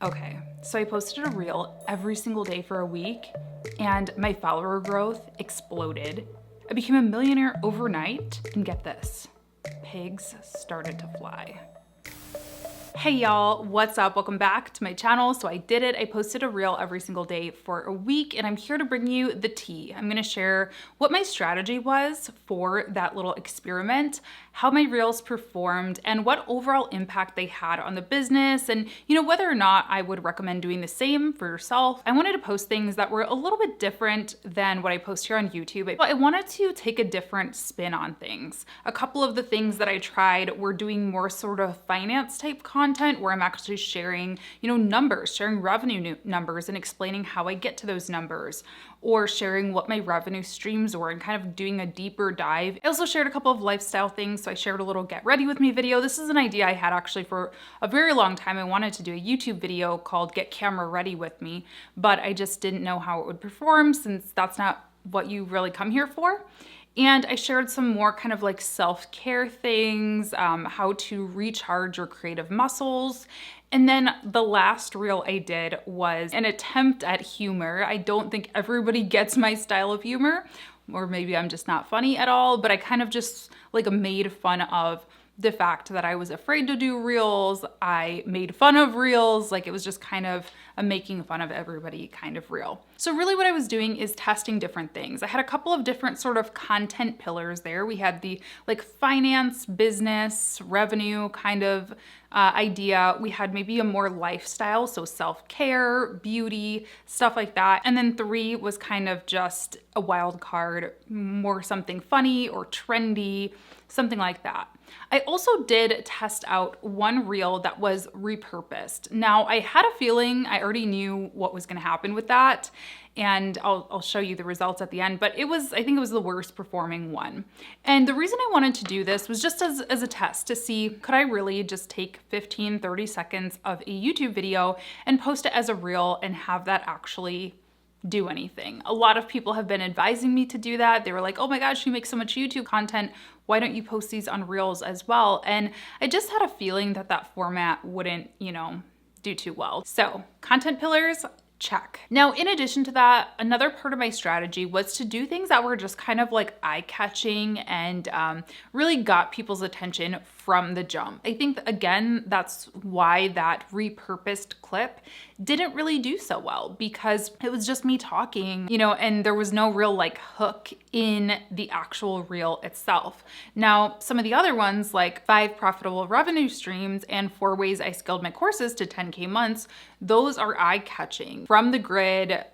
Okay, so I posted a reel every single day for a week and my follower growth exploded. I became a millionaire overnight, and get this, pigs started to fly. Hey y'all, what's up? Welcome back to my channel. So I did it. I posted a reel every single day for a week, and I'm here to bring you the tea. I'm gonna share what my strategy was for that little experiment, how my reels performed, and what overall impact they had on the business, and whether or not I would recommend doing the same for yourself. I wanted to post things that were a little bit different than what I post here on YouTube. I wanted to take a different spin on things. A couple of the things that I tried were doing more sort of finance type content where I'm actually sharing, numbers, sharing revenue numbers and explaining how I get to those numbers, or sharing what my revenue streams were and kind of doing a deeper dive. I also shared a couple of lifestyle things. So I shared a little get ready with me video. This is an idea I had actually for a very long time. I wanted to do a YouTube video called Get Camera Ready with Me, but I just didn't know how it would perform since that's not what you really come here for. And I shared some more kind of like self-care things, how to recharge your creative muscles. And then the last reel I did was an attempt at humor. I don't think everybody gets my style of humor, or maybe I'm just not funny at all, but I kind of just like made fun of the fact that I was afraid to do reels. I made fun of reels. Like it was just kind of a making fun of everybody kind of reel. So really what I was doing is testing different things. I had a couple of different sort of content pillars there. We had the like finance, business, revenue kind of idea. We had maybe a more lifestyle, so self-care, beauty, stuff like that. And then 3 was kind of just a wild card, more something funny or trendy, something like that. I also did test out one reel that was repurposed. Now I had a feeling I already knew what was gonna happen with that, and I'll show you the results at the end, but I think it was the worst performing one. And the reason I wanted to do this was just as a test to see, could I really just take 15, 30 seconds of a YouTube video and post it as a reel and have that actually do anything? A lot of people have been advising me to do that. They were like, oh my gosh, you make so much YouTube content. Why don't you post these on Reels as well? And I just had a feeling that that format wouldn't, do too well. So content pillars, check. Now, in addition to that, another part of my strategy was to do things that were just kind of like eye-catching and really got people's attention from the jump. I think, again, that's why that repurposed clip didn't really do so well, because it was just me talking, and there was no real like hook in the actual reel itself. Now, some of the other ones like 5 profitable revenue streams and 4 ways I scaled my courses to 10K months, those are eye-catching. From the grid,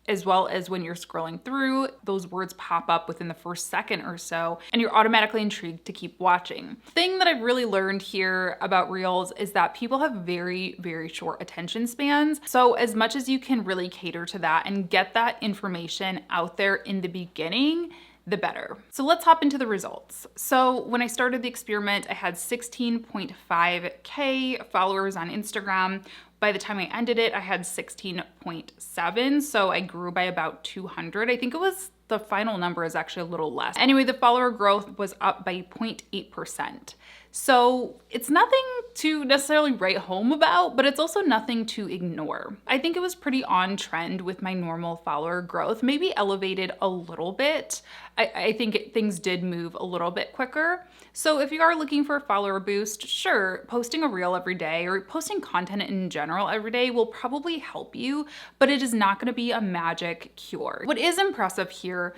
as well as when you're scrolling through, those words pop up within the first second or so, and you're automatically intrigued to keep watching. The thing that I've really learned here about Reels is that people have very, very short attention spans. So as much as you can really cater to that and get that information out there in the beginning, the better. So let's hop into the results. So when I started the experiment, I had 16.5K followers on Instagram. By the time I ended it, I had 16.7, so I grew by about 200. I think it was, the final number is actually a little less. Anyway, the follower growth was up by 0.8%. So it's nothing to necessarily write home about, but it's also nothing to ignore. I think it was pretty on trend with my normal follower growth, maybe elevated a little bit. I think things did move a little bit quicker. So if you are looking for a follower boost, sure, posting a reel every day or posting content in general every day will probably help you, but it is not gonna be a magic cure. What is impressive here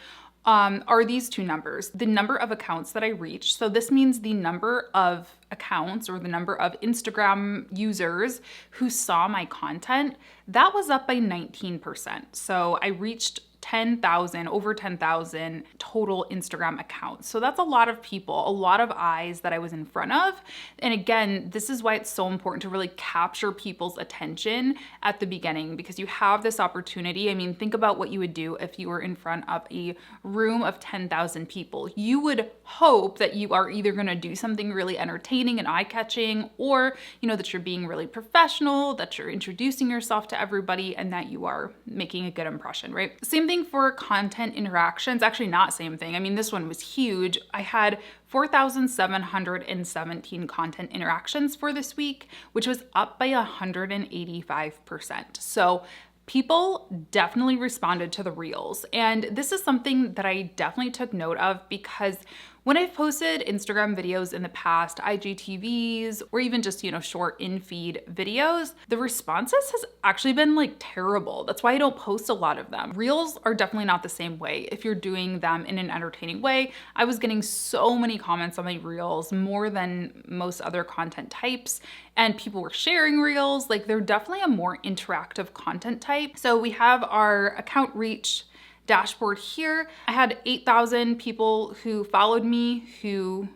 are these 2 numbers. The number of accounts that I reached. So this means the number of accounts or the number of Instagram users who saw my content, that was up by 19%. So I reached 10,000, over 10,000 total Instagram accounts. So that's a lot of people, a lot of eyes that I was in front of. And again, this is why it's so important to really capture people's attention at the beginning, because you have this opportunity. I mean, think about what you would do if you were in front of a room of 10,000 people. You would hope that you are either gonna do something really entertaining and eye-catching, or that you're being really professional, that you're introducing yourself to everybody, and that you are making a good impression, right? Same thing thing for content interactions. Actually, not same thing. I mean, this one was huge. I had 4,717 content interactions for this week, which was up by 185%. So people definitely responded to the reels. And this is something that I definitely took note of, because when I've posted Instagram videos in the past, IGTVs, or even just, short in-feed videos, the responses has actually been like terrible. That's why I don't post a lot of them. Reels are definitely not the same way if you're doing them in an entertaining way. I was getting so many comments on my reels, more than most other content types, and people were sharing reels. Like, they're definitely a more interactive content type. So we have our account reach dashboard here. I had 8,000 people who followed me, who,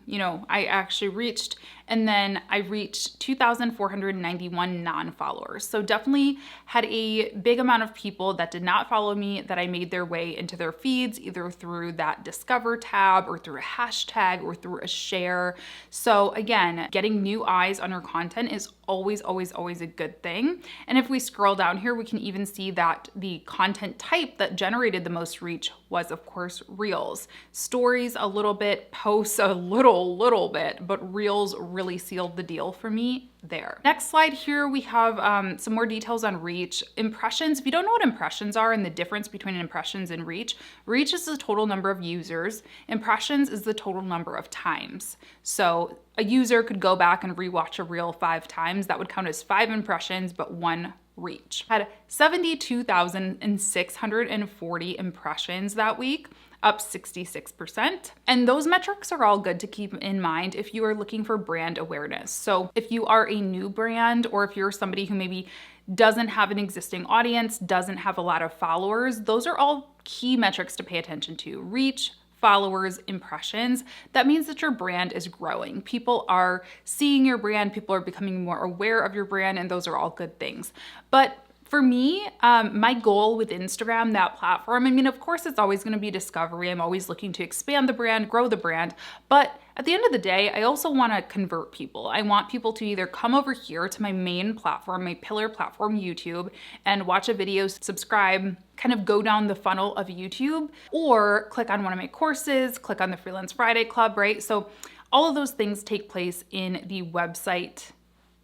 I actually reached, and then I reached 2,491 non-followers. So definitely had a big amount of people that did not follow me that I made their way into their feeds, either through that discover tab or through a hashtag or through a share. So again, getting new eyes on your content is always, always, always a good thing. And if we scroll down here, we can even see that the content type that generated the most reach was, of course, reels. Stories a little bit, posts a little bit, but reels really sealed the deal for me there. Next slide here, we have some more details on reach. Impressions, if you don't know what impressions are and the difference between impressions and reach is the total number of users. Impressions is the total number of times. So a user could go back and rewatch a reel 5 times. That would count as 5 impressions, but 1 reach. Had 72,640 impressions that week, up 66%. And those metrics are all good to keep in mind if you are looking for brand awareness. So if you are a new brand, or if you're somebody who maybe doesn't have an existing audience, doesn't have a lot of followers, those are all key metrics to pay attention to. Reach, followers, impressions. That means that your brand is growing. People are seeing your brand, people are becoming more aware of your brand, and those are all good things. But for me, my goal with Instagram, that platform, I mean, of course, it's always going to be discovery. I'm always looking to expand the brand, grow the brand. But at the end of the day, I also want to convert people. I want people to either come over here to my main platform, my pillar platform, YouTube, and watch a video, subscribe, kind of go down the funnel of YouTube, or click on one of my courses, click on the Freelance Friday Club, right? So all of those things take place in the website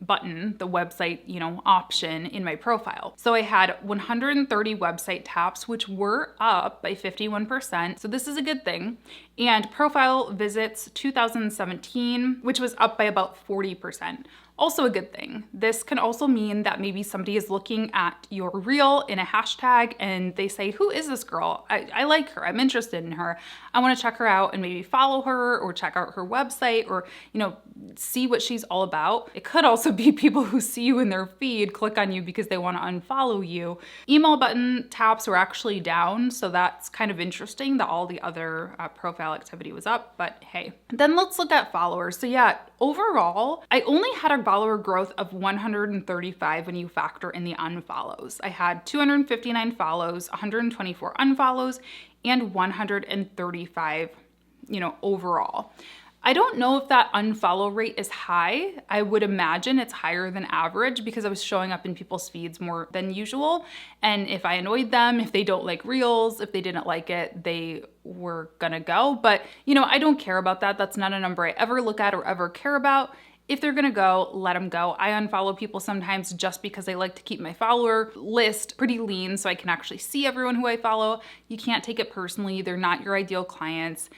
button, the website, option in my profile. So I had 130 website taps, which were up by 51%. So this is a good thing. And profile visits 2017, which was up by about 40%. Also a good thing. This can also mean that maybe somebody is looking at your reel in a hashtag and they say, who is this girl? I like her. I'm interested in her. I want to check her out and maybe follow her or check out her website or, see what she's all about. It could also be people who see you in their feed, click on you because they want to unfollow you. Email button taps were actually down. So that's kind of interesting that all the other profile activity was up, but hey. Then let's look at followers. So yeah, overall, I only had a follower growth of 135 when you factor in the unfollows. I had 259 follows, 124 unfollows, and 135, overall. I don't know if that unfollow rate is high. I would imagine it's higher than average because I was showing up in people's feeds more than usual. And if I annoyed them, if they don't like reels, if they didn't like it, they were gonna go. But, I don't care about that. That's not a number I ever look at or ever care about. If they're gonna go, let them go. I unfollow people sometimes just because I like to keep my follower list pretty lean so I can actually see everyone who I follow. You can't take it personally. They're not your ideal clients.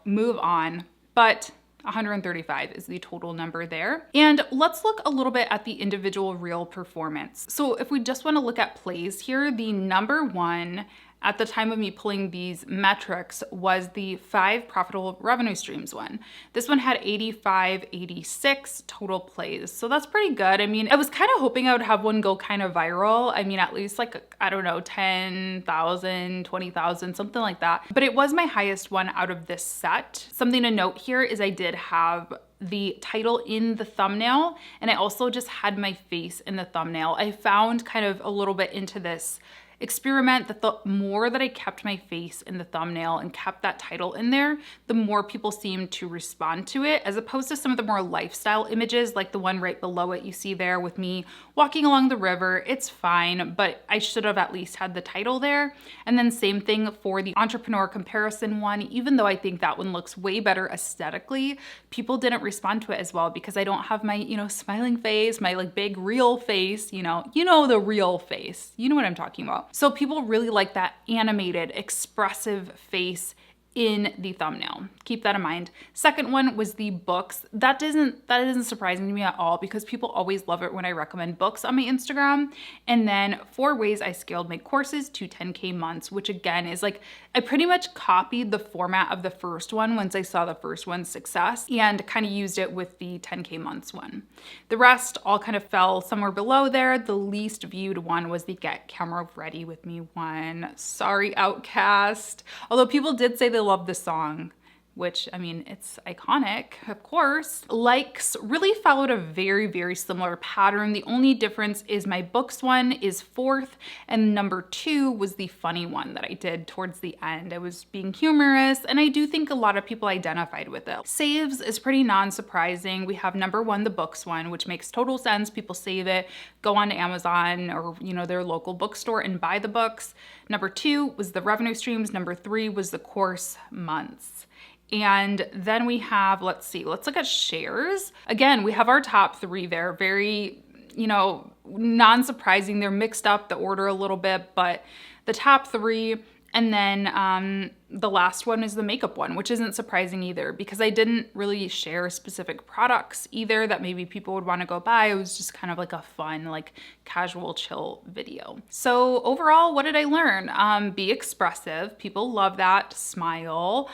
Move on. But 135 is the total number there. And let's look a little bit at the individual reel performance. So if we just want to look at plays here, the number one at the time of me pulling these metrics was the 5 profitable revenue streams one. This one had 86 total plays. So that's pretty good. I mean, I was kind of hoping I would have one go kind of viral. I mean, at least 10,000, 20,000, something like that. But it was my highest one out of this set. Something to note here is I did have the title in the thumbnail, and I also just had my face in the thumbnail. I found kind of a little bit into this experiment that the more that I kept my face in the thumbnail and kept that title in there, the more people seemed to respond to it, as opposed to some of the more lifestyle images, like the one right below it you see there with me walking along the river. It's fine, but I should have at least had the title there. And then same thing for the entrepreneur comparison one. Even though I think that one looks way better aesthetically, people didn't respond to it as well because I don't have my, smiling face, my like big real face, the real face. You know what I'm talking about. So people really like that animated, expressive face in the thumbnail. Keep that in mind. Second one was the books. That isn't surprising to me at all because people always love it when I recommend books on my Instagram. And then 4 ways I scaled my courses to 10K months, which again is like, I pretty much copied the format of the first one once I saw the first one's success and kind of used it with the 10K months one. The rest all kind of fell somewhere below there. The least viewed one was the Get Camera Ready With Me one. Sorry, Outcast. Although people did say they love the song, which, I mean, it's iconic, of course. Likes really followed a very, very similar pattern. The only difference is my books one is 4th, and number 2 was the funny one that I did towards the end. I was being humorous, and I do think a lot of people identified with it. Saves is pretty non-surprising. We have number 1, the books one, which makes total sense. People save it, go on to Amazon or, their local bookstore and buy the books. Number 2 was the revenue streams. Number 3 was the course months. And then we have, let's look at shares. Again, we have our top 3 there. Very, non-surprising. They're mixed up the order a little bit, but the top 3. And then the last one is the makeup one, which isn't surprising either because I didn't really share specific products either that maybe people would want to go buy. It was just kind of like a fun, like casual chill video. So overall, what did I learn? Be expressive. People love that. Smile.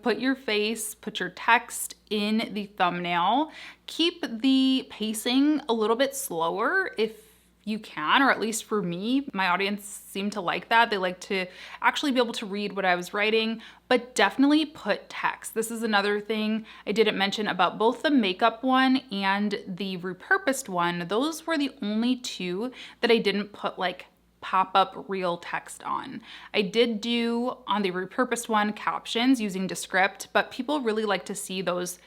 Put your face, put your text in the thumbnail. Keep the pacing a little bit slower if you can, or at least for me, my audience seemed to like that. They like to actually be able to read what I was writing, but definitely put text. This is another thing I didn't mention about both the makeup one and the repurposed one. Those were the only 2 that I didn't put like pop-up real text on. I did do on the repurposed one captions using Descript, but people really like to see those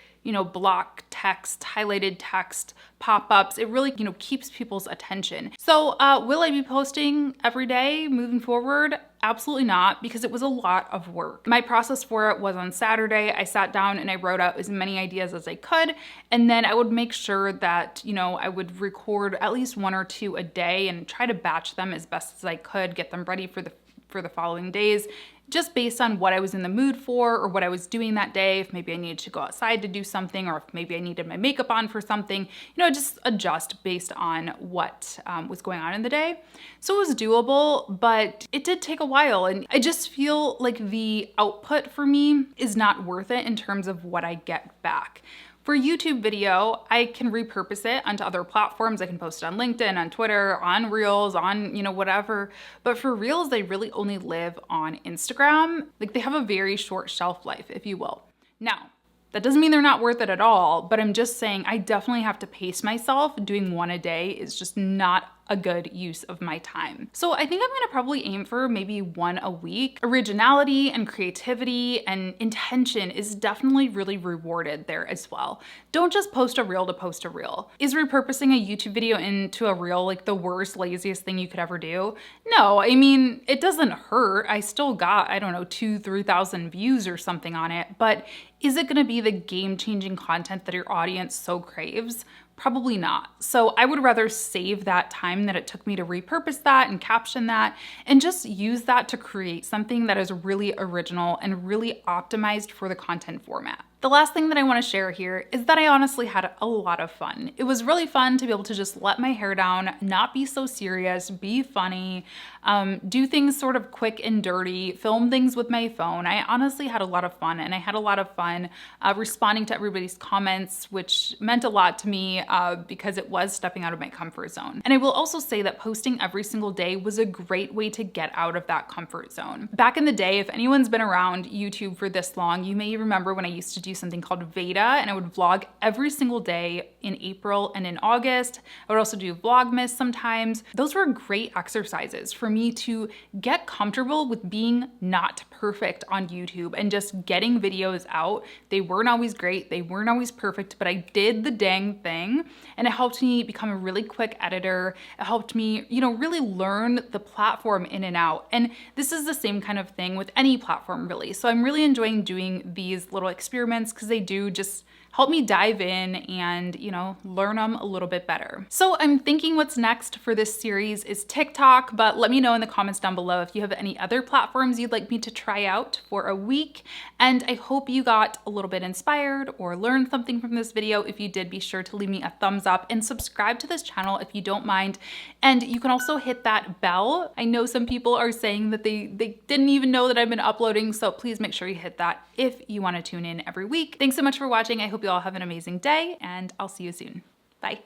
block text, highlighted text, pop-ups. It really, keeps people's attention. So will I be posting every day moving forward? Absolutely not, because it was a lot of work. My process for it was on Saturday. I sat down and I wrote out as many ideas as I could, and then I would make sure that, I would record at least 1 or 2 a day and try to batch them as best as I could, get them ready for the following days, just based on what I was in the mood for or what I was doing that day. If maybe I needed to go outside to do something, or if maybe I needed my makeup on for something, just adjust based on what was going on in the day. So it was doable, but it did take a while. And I just feel like the output for me is not worth it in terms of what I get back. For YouTube video, I can repurpose it onto other platforms. I can post it on LinkedIn, on Twitter, on Reels, on, whatever. But for Reels, they really only live on Instagram. Like they have a very short shelf life, if you will. Now, that doesn't mean they're not worth it at all, but I'm just saying I definitely have to pace myself. Doing 1 a day is just not a good use of my time. So I think I'm gonna probably aim for maybe 1 a week. Originality and creativity and intention is definitely really rewarded there as well. Don't just post a reel to post a reel. Is repurposing a YouTube video into a reel like the worst, laziest thing you could ever do? No, I mean, it doesn't hurt. I still got, 2,000-3,000 views or something on it, but is it gonna be the game-changing content that your audience so craves? Probably not. So I would rather save that time that it took me to repurpose that and caption that and just use that to create something that is really original and really optimized for the content format. The last thing that I want to share here is that I honestly had a lot of fun. It was really fun to be able to just let my hair down, not be so serious, be funny, do things sort of quick and dirty, film things with my phone. I honestly had a lot of fun, and I had a lot of fun responding to everybody's comments, which meant a lot to me because it was stepping out of my comfort zone. And I will also say that posting every single day was a great way to get out of that comfort zone. Back in the day, if anyone's been around YouTube for this long, you may remember when I used to do something called Veda, and I would vlog every single day in April and in August. I would also do Vlogmas sometimes. Those were great exercises for me to get comfortable with being not perfect on YouTube and just getting videos out. They weren't always great, they weren't always perfect, but I did the dang thing, and it helped me become a really quick editor. It helped me, really learn the platform in and out. And this is the same kind of thing with any platform, really. So I'm really enjoying doing these little experiments because they do just help me dive in and, learn them a little bit better. So I'm thinking what's next for this series is TikTok, but let me know in the comments down below if you have any other platforms you'd like me to try out for a week. And I hope you got a little bit inspired or learned something from this video. If you did, be sure to leave me a thumbs up and subscribe to this channel if you don't mind. And you can also hit that bell. I know some people are saying that they didn't even know that I've been uploading, so please make sure you hit that if you want to tune in every week. Thanks so much for watching. I hope you all have an amazing day, and I'll see you soon. Bye.